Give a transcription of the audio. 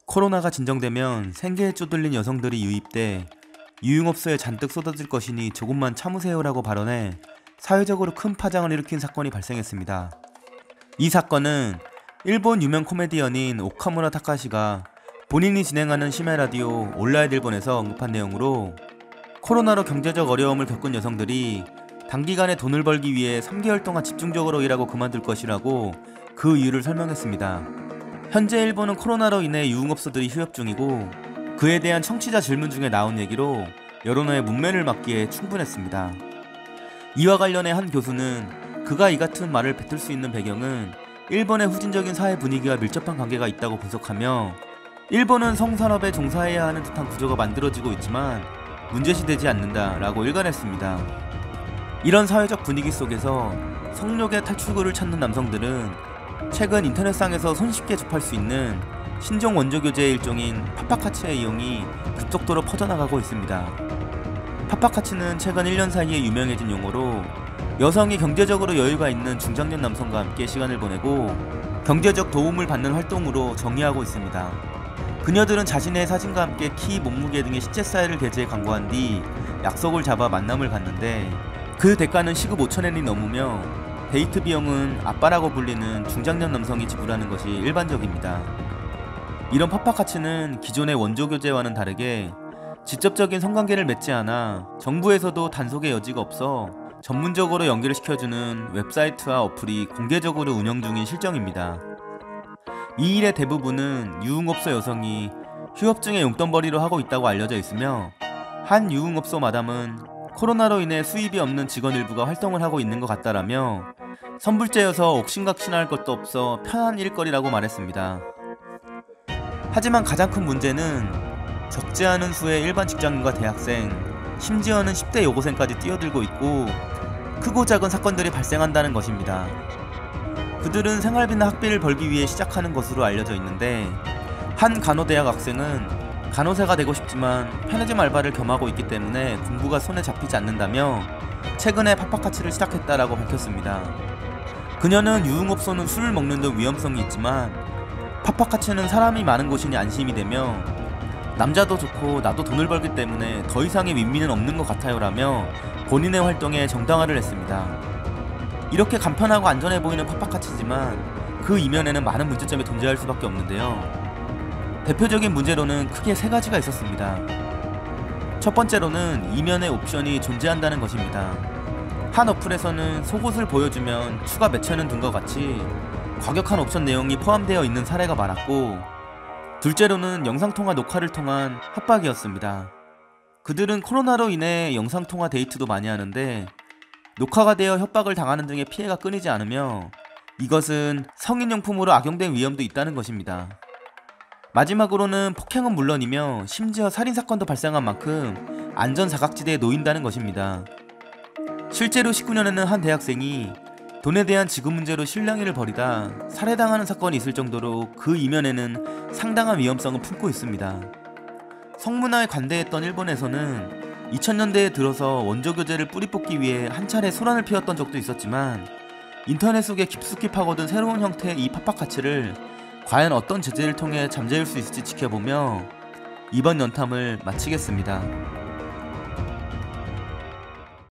코로나가 진정되면 생계에 쪼들린 여성들이 유입돼 유흥업소에 잔뜩 쏟아질 것이니 조금만 참으세요라고 발언해 사회적으로 큰 파장을 일으킨 사건이 발생했습니다. 이 사건은 일본 유명 코미디언인 오카무라 타카시가 본인이 진행하는 심야 라디오 온라인 일본에서 언급한 내용으로 코로나로 경제적 어려움을 겪은 여성들이 단기간에 돈을 벌기 위해 3개월 동안 집중적으로 일하고 그만둘 것이라고 그 이유를 설명했습니다. 현재 일본은 코로나로 인해 유흥업소들이 휴업 중이고 그에 대한 청취자 질문 중에 나온 얘기로 여론의 문매를 막기에 충분했습니다. 이와 관련해 한 교수는 그가 이 같은 말을 뱉을 수 있는 배경은 일본의 후진적인 사회 분위기와 밀접한 관계가 있다고 분석하며 일본은 성산업에 종사해야 하는 듯한 구조가 만들어지고 있지만 문제시되지 않는다라고 일관했습니다. 이런 사회적 분위기 속에서 성욕의 탈출구를 찾는 남성들은 최근 인터넷상에서 손쉽게 접할 수 있는 신종 원조교제의 일종인 파파카츠의 이용이 급속도로 퍼져나가고 있습니다. 파파카츠는 최근 1년 사이에 유명해진 용어로 여성이 경제적으로 여유가 있는 중장년 남성과 함께 시간을 보내고 경제적 도움을 받는 활동으로 정의하고 있습니다. 그녀들은 자신의 사진과 함께 키, 몸무게 등의 시체 사이를 게재해 광고한 뒤 약속을 잡아 만남을 갖는데 그 대가는 시급 5,000엔이 넘으며 데이트 비용은 아빠라고 불리는 중장년 남성이 지불하는 것이 일반적입니다. 이런 파파카츠는 기존의 원조교제와는 다르게 직접적인 성관계를 맺지 않아 정부에서도 단속의 여지가 없어 전문적으로 연결을 시켜주는 웹사이트와 어플이 공개적으로 운영 중인 실정입니다. 이 일의 대부분은 유흥업소 여성이 휴업 중에 용돈벌이로 하고 있다고 알려져 있으며 한 유흥업소 마담은 코로나로 인해 수입이 없는 직원 일부가 활동을 하고 있는 것 같다라며 선불제여서 옥신각신할 것도 없어 편한 일거리라고 말했습니다. 하지만 가장 큰 문제는 적지 않은 수의 일반 직장인과 대학생, 심지어는 10대 여고생까지 뛰어들고 있고 크고 작은 사건들이 발생한다는 것입니다. 그들은 생활비나 학비를 벌기 위해 시작하는 것으로 알려져 있는데 한 간호대학 학생은 간호사가 되고 싶지만 편의점 알바를 겸하고 있기 때문에 공부가 손에 잡히지 않는다며 최근에 파파카츠를 시작했다라고 밝혔습니다. 그녀는 유흥업소는 술을 먹는 등 위험성이 있지만 파파카츠는 사람이 많은 곳이니 안심이 되며 남자도 좋고 나도 돈을 벌기 때문에 더 이상의 윈윈은 없는 것 같아요 라며 본인의 활동에 정당화를 했습니다. 이렇게 간편하고 안전해 보이는 파파카츠지만 그 이면에는 많은 문제점이 존재할 수밖에 없는데요. 대표적인 문제로는 크게 세 가지가 있었습니다. 첫 번째로는 이면의 옵션이 존재한다는 것입니다. 한 어플에서는 속옷을 보여주면 추가 몇천원 든것 같이 과격한 옵션 내용이 포함되어 있는 사례가 많았고, 둘째로는 영상통화 녹화를 통한 협박이었습니다. 그들은 코로나로 인해 영상통화 데이트도 많이 하는데 녹화가 되어 협박을 당하는 등의 피해가 끊이지 않으며 이것은 성인용품으로 악용된 위험도 있다는 것입니다. 마지막으로는 폭행은 물론이며 심지어 살인사건도 발생한 만큼 안전사각지대에 놓인다는 것입니다. 실제로 19년에는 한 대학생이 돈에 대한 지급 문제로 실랑이를 벌이다 살해당하는 사건이 있을 정도로 그 이면에는 상당한 위험성을 품고 있습니다. 성문화에 관대했던 일본에서는 2000년대에 들어서 원조교제를 뿌리 뽑기 위해 한 차례 소란을 피웠던 적도 있었지만 인터넷 속에 깊숙이 파고든 새로운 형태의 이 파파카츠를 과연 어떤 제재를 통해 잠재울 수 있을지 지켜보며 이번 연탐을 마치겠습니다.